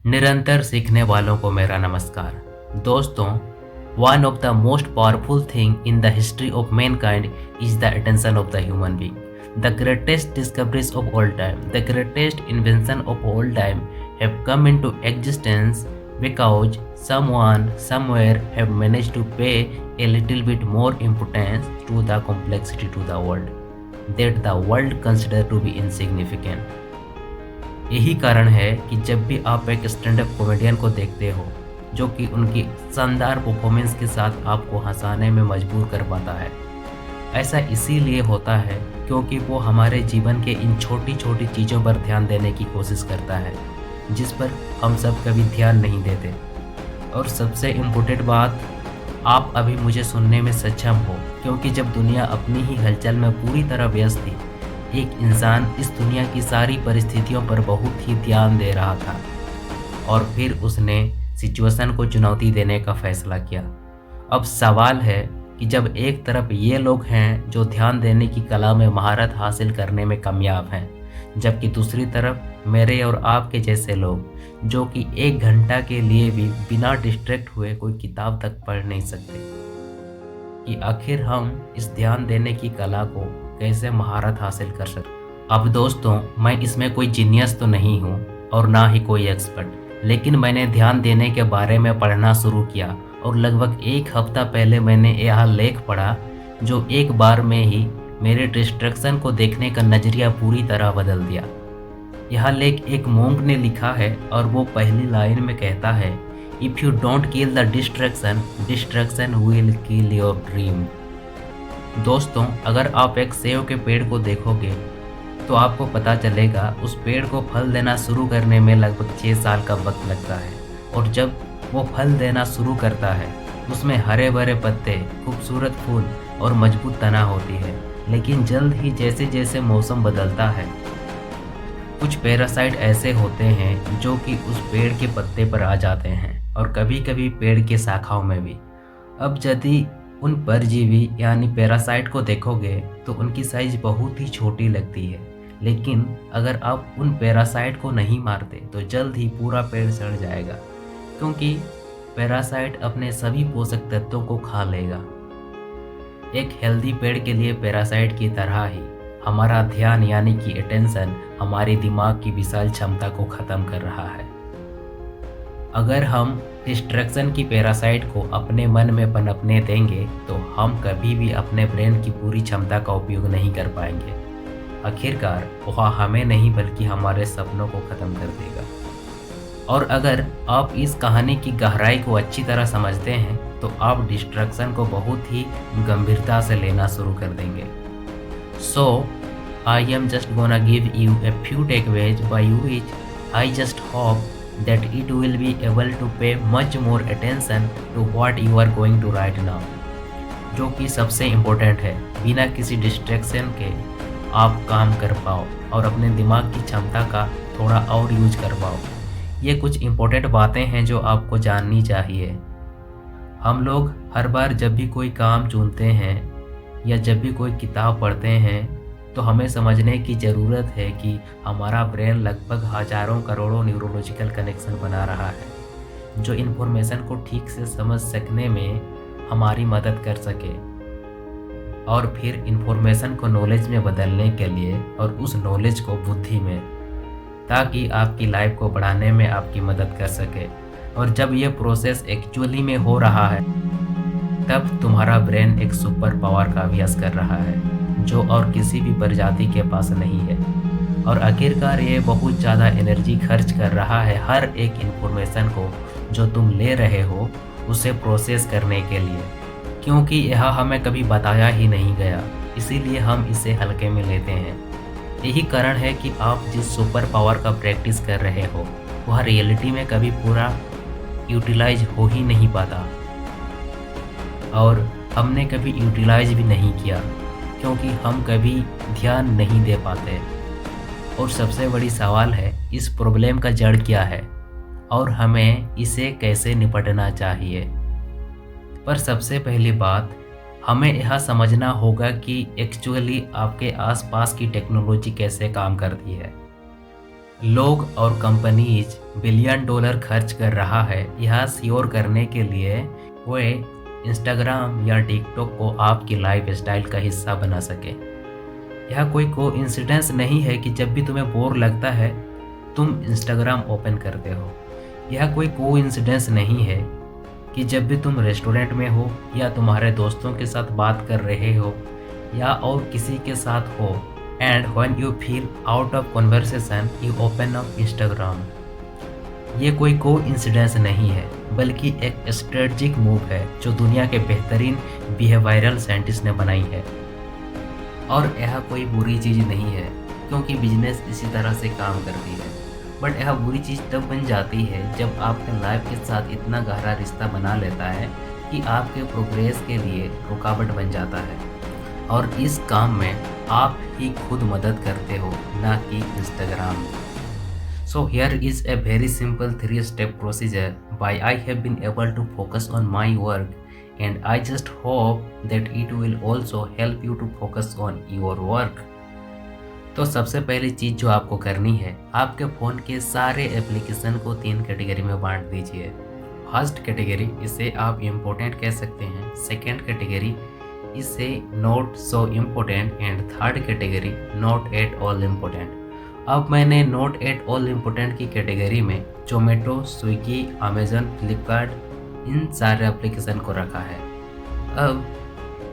निरंतर सीखने वालों को मेरा नमस्कार। दोस्तों, one of the most powerful thing in the history of Mankind is the attention of the human being. The greatest discoveries of all time, the greatest invention of all time have come into existence because someone somewhere have managed to pay a little bit more importance to the complexity to the world that the world consider to be insignificant। यही कारण है कि जब भी आप एक stand up comedian को देखते हो जो कि उनकी शानदार परफॉर्मेंस के साथ आपको हंसाने में मजबूर कर पाता है, ऐसा इसीलिए होता है क्योंकि वो हमारे जीवन के इन छोटी छोटी चीज़ों पर ध्यान देने की कोशिश करता है जिस पर हम सब कभी ध्यान नहीं देते। और सबसे इम्पोर्टेंट बात, आप अभी मुझे सुनने में सक्षम हो क्योंकि जब दुनिया अपनी ही हलचल में पूरी तरह व्यस्त थी, एक इंसान इस दुनिया की सारी परिस्थितियों पर बहुत ही ध्यान दे रहा था और फिर उसने सिचुएशन को चुनौती देने का फैसला किया। अब सवाल है कि जब एक तरफ ये लोग हैं जो ध्यान देने की कला में महारत हासिल करने में कामयाब हैं, जबकि दूसरी तरफ मेरे और आपके जैसे लोग जो कि 1 घंटा के लिए भी बिना डिस्ट्रैक्ट हुए कोई किताब तक पढ़ नहीं सकते, कि आखिर हम इस ध्यान देने की कला को कैसे महारत हासिल कर सकते। अब दोस्तों, मैं इसमें कोई जीनियस तो नहीं हूँ और ना ही कोई एक्सपर्ट, लेकिन मैंने ध्यान देने के बारे में पढ़ना शुरू किया और लगभग 1 हफ्ता पहले मैंने यह लेख पढ़ा जो एक बार में ही मेरे डिस्ट्रैक्शन को देखने का नज़रिया पूरी तरह बदल दिया। यह लेख एक मोंक ने लिखा है और वो पहली लाइन में कहता है, if you don't kill the distraction, distraction will kill your dream. दोस्तों, अगर आप एक सेब के पेड़ को देखोगे तो आपको पता चलेगा उस पेड़ को फल देना शुरू करने में लगभग 6 साल का वक्त लगता है, और जब वो फल देना शुरू करता है उसमें हरे भरे पत्ते, खूबसूरत फूल और मजबूत तना होती है। लेकिन जल्द ही जैसे जैसे मौसम बदलता है, कुछ पैरासाइट ऐसे होते हैं जो कि उस पेड़ के पत्ते पर आ जाते हैं और कभी कभी पेड़ के शाखाओं में भी। अब यदि उन परजीवी यानी पैरासाइट को देखोगे तो उनकी साइज बहुत ही छोटी लगती है, लेकिन अगर आप उन पैरासाइट को नहीं मारते तो जल्द ही पूरा पेड़ सड़ जाएगा, क्योंकि पैरासाइट अपने सभी पोषक तत्वों को खा लेगा। एक हेल्दी पेड़ के लिए पैरासाइट की तरह ही हमारा ध्यान यानी कि अटेंशन हमारे दिमाग की विशाल क्षमता को ख़त्म कर रहा है। अगर हम डिस्ट्रैक्शन की पैरासाइट को अपने मन में पनपने देंगे तो हम कभी भी अपने ब्रेन की पूरी क्षमता का उपयोग नहीं कर पाएंगे। आखिरकार वह हमें नहीं बल्कि हमारे सपनों को ख़त्म कर देगा। और अगर आप इस कहानी की गहराई को अच्छी तरह समझते हैं तो आप डिस्ट्रैक्शन को बहुत ही गंभीरता से लेना शुरू कर देंगे। So I am just gonna give you a few takeaways by which I just hope that it will be able to pay much more attention to what you are going to write now, जो कि सबसे important है। बिना किसी distraction के आप काम कर पाओ और अपने दिमाग की क्षमता का थोड़ा और यूज कर पाओ। ये कुछ इम्पोर्टेंट बातें हैं जो आपको जाननी चाहिए। हम लोग हर बार जब भी कोई काम चुनते हैं या जब भी कोई किताब पढ़ते हैं तो हमें समझने की ज़रूरत है कि हमारा ब्रेन लगभग हज़ारों करोड़ों न्यूरोलॉजिकल कनेक्शन बना रहा है जो इन्फॉर्मेशन को ठीक से समझ सकने में हमारी मदद कर सके और फिर इन्फॉर्मेशन को नॉलेज में बदलने के लिए और उस नॉलेज को बुद्धि में, ताकि आपकी लाइफ को बढ़ाने में आपकी मदद कर सके। और जब ये प्रोसेस एक्चुअली में हो रहा है तब तुम्हारा ब्रेन एक सुपर पावर का अभ्यास कर रहा है जो और किसी भी प्रजाति के पास नहीं है। और आखिरकार ये बहुत ज़्यादा एनर्जी खर्च कर रहा है हर एक इन्फॉर्मेशन को जो तुम ले रहे हो उसे प्रोसेस करने के लिए, क्योंकि यह हमें कभी बताया ही नहीं गया, इसीलिए हम इसे हल्के में लेते हैं। यही कारण है कि आप जिस सुपर पावर का प्रैक्टिस कर रहे हो वह रियलिटी में कभी पूरा यूटिलाइज हो ही नहीं पाता, और हमने कभी यूटिलाइज भी नहीं किया क्योंकि हम कभी ध्यान नहीं दे पाते। और सबसे बड़ी सवाल है, इस प्रॉब्लम का जड़ क्या है और हमें इसे कैसे निपटना चाहिए। पर सबसे पहली बात, हमें यह समझना होगा कि एक्चुअली आपके आसपास की टेक्नोलॉजी कैसे काम करती है। लोग और कंपनीज बिलियन डॉलर खर्च कर रहा है यह श्योर करने के लिए वे इंस्टाग्राम या टिकटॉक को आपकी लाइफ स्टाइल का हिस्सा बना सके। यह कोई कोइंसिडेंस नहीं है कि जब भी तुम्हें बोर लगता है तुम इंस्टाग्राम ओपन करते हो। यह कोई कोइंसिडेंस नहीं है कि जब भी तुम रेस्टोरेंट में हो या तुम्हारे दोस्तों के साथ बात कर रहे हो या और किसी के साथ हो, and when you feel out of conversation you open up Instagram. ये कोई कोइंसिडेंस नहीं है बल्कि एक स्ट्रेटजिक मूव है जो दुनिया के बेहतरीन बिहेवियरल साइंटिस्ट ने बनाई है। और यह कोई बुरी चीज़ नहीं है क्योंकि बिजनेस इसी तरह से काम करती है। बट यह बुरी चीज़ तब बन जाती है जब आपके लाइफ के साथ इतना गहरा रिश्ता बना लेता है कि आपके प्रोग्रेस के लिए रुकावट बन जाता है। और इस काम में आप ही खुद मदद करते हो, ना कि Instagram. So here is a very simple 3-step procedure why I have been able to focus on my work, and I just hope that it will also help you to focus on your work. तो सबसे पहली चीज़ जो आपको करनी है, आपके phone के सारे एप्लीकेशन को 3 कैटेगरी में बांट दीजिए। फर्स्ट कैटेगरी, इसे आप इम्पोर्टेंट कह सकते हैं। सेकेंड कैटेगरी, इसे not so important. And third category, not at all important. अब मैंने नॉट एट ऑल इम्पोर्टेंट की कैटेगरी में जोमेटो, स्विगी, अमेज़न, फ्लिपकार्ट इन सारे एप्लीकेशन को रखा है। अब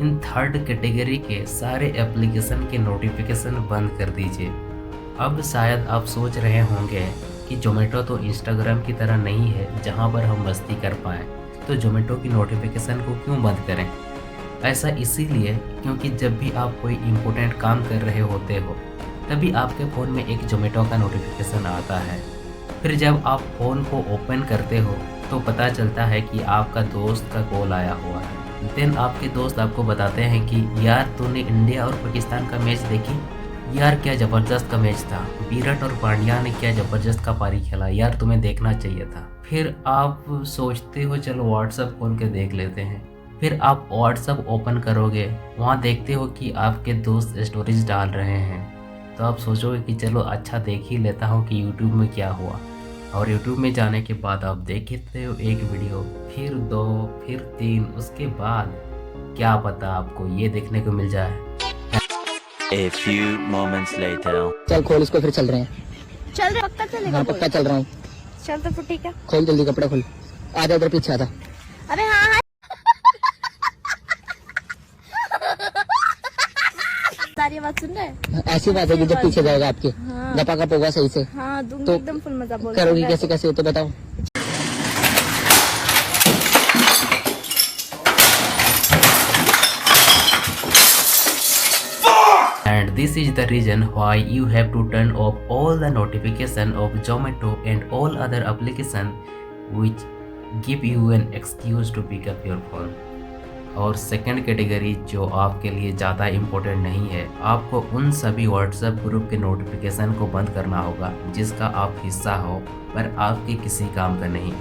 इन थर्ड कैटेगरी के सारे एप्लीकेशन के नोटिफिकेशन बंद कर दीजिए। अब शायद आप सोच रहे होंगे कि जोमेटो तो इंस्टाग्राम की तरह नहीं है जहां पर हम मस्ती कर पाएँ, तो जोमेटो की नोटिफिकेशन को क्यों बंद करें। ऐसा इसीलिए क्योंकि जब भी आप कोई इम्पोर्टेंट काम कर रहे होते हो तभी आपके फ़ोन में एक जोमेटो का नोटिफिकेशन आता है। फिर जब आप फ़ोन को ओपन करते हो तो पता चलता है कि आपका दोस्त का कॉल आया हुआ है। देन आपके दोस्त आपको बताते हैं कि यार तूने इंडिया और पाकिस्तान का मैच देखी, यार क्या ज़बरदस्त का मैच था, विराट और पांड्या ने क्या ज़बरदस्त का पारी खेला, यार तुम्हें देखना चाहिए था। फिर आप सोचते हो चलो व्हाट्सएप खोल के देख लेते हैं। फिर आप व्हाट्सएप ओपन करोगे, वहाँ देखते हो कि आपके दोस्त स्टोरीज डाल रहे हैं, तो आप सोचोगे कि चलो अच्छा देख ही लेता हूँ कि यूट्यूब में क्या हुआ। और यूट्यूब में जाने के बाद आप देखते हो एक वीडियो, फिर 2, फिर 3, उसके बाद क्या पता आपको ये देखने को मिल जाए। A few moments later. चल खोल इसको, फिर चल रहे हैं। चल रहे पक्का चलेगा? हाँ पक्का चल रहा हूँ। चल तो फिर ठीक है। खोल जल्दी कपड़े खोल। आजा इधर पीछे आजा। अरे हाँ हाँ सारी बात सुन रहे हैं? ऐसी बात है कि जब पीछे जाएगा आपके हाँ। गपा गप होगा सही से। हाँ दूंगी तो एकदम फुल मजा। बोल करोगी कैसे कैसे हो तो बताओ। And this is the reason why you have to turn off all the notification of Zomato and all other application which give you an excuse to pick up your phone. और second category जो आपके लिए ज़्यादा important नहीं है, आपको उन सभी व्हाट्सएप ग्रुप के नोटिफिकेशन को बंद करना होगा जिसका आप हिस्सा हो पर आपके किसी काम का नहीं,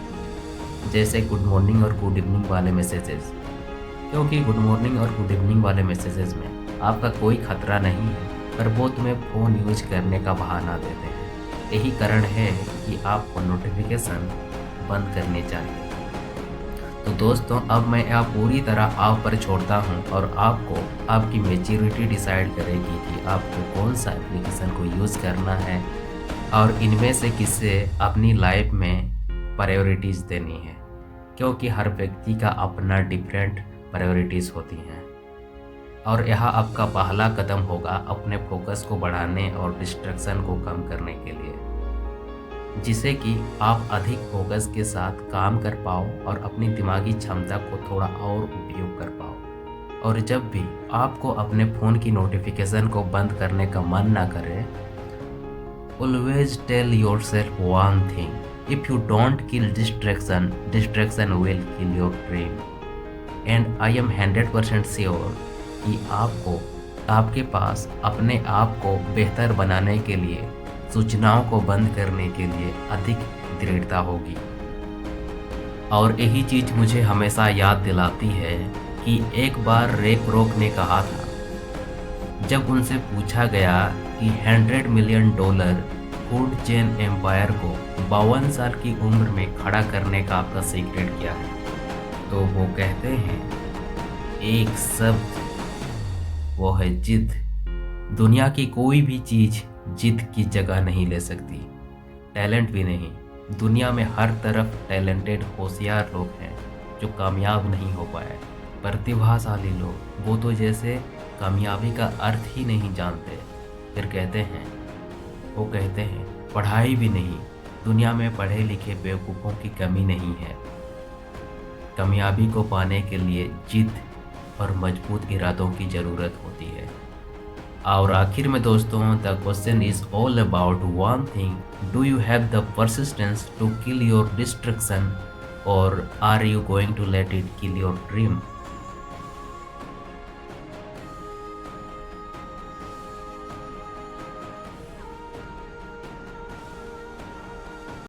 जैसे गुड मॉर्निंग और गुड इवनिंग वाले मैसेजेस। क्योंकि गुड मॉर्निंग और गुड इवनिंग वाले मैसेजेस में आपका कोई खतरा नहीं है, पर वो तुम्हें फ़ोन यूज करने का बहाना देते हैं। यही कारण है कि आपको नोटिफिकेशन बंद करने चाहिए। तो दोस्तों, अब मैं यह पूरी तरह आप पर छोड़ता हूं और आपको आपकी मैच्योरिटी डिसाइड करेगी कि आपको कौन सा एप्लीकेशन को यूज़ करना है और इनमें से किसे अपनी लाइफ में प्रायोरिटीज़ देनी है, क्योंकि हर व्यक्ति का अपना डिफरेंट प्रायोरिटीज़ होती हैं। और यह आपका पहला कदम होगा अपने फोकस को बढ़ाने और डिस्ट्रैक्शन को कम करने के लिए, जिससे कि आप अधिक फोकस के साथ काम कर पाओ और अपनी दिमागी क्षमता को थोड़ा और उपयोग कर पाओ। और जब भी आपको अपने फ़ोन की नोटिफिकेशन को बंद करने का मन ना करे, always tell yourself one thing, if you don't kill distraction, distraction will kill your dream. And I am 100% sure कि आपको आपके पास अपने आप को बेहतर बनाने के लिए सूचनाओं को बंद करने के लिए अधिक दृढ़ता होगी। और यही चीज़ मुझे हमेशा याद दिलाती है कि एक बार रे क्रोक ने कहा था, जब उनसे पूछा गया कि $100 मिलियन फूड चेन एम्पायर को 52 साल की उम्र में खड़ा करने का आपका सीक्रेट क्या है? तो वो कहते हैं एक शब्द, वो है जिद। दुनिया की कोई भी चीज़ जिद की जगह नहीं ले सकती, टैलेंट भी नहीं। दुनिया में हर तरफ टैलेंटेड होशियार लोग हैं जो कामयाब नहीं हो पाए। प्रतिभाशाली लोग, वो तो जैसे कामयाबी का अर्थ ही नहीं जानते। फिर वो कहते हैं पढ़ाई भी नहीं, दुनिया में पढ़े लिखे बेवकूफ़ों की कमी नहीं है। कामयाबी को पाने के लिए जिद और मजबूत इरादों की ज़रूरत होती है। और आखिर में दोस्तों, the question is all about one thing, do you have the persistence to kill your distraction और are you going to let it kill your dream?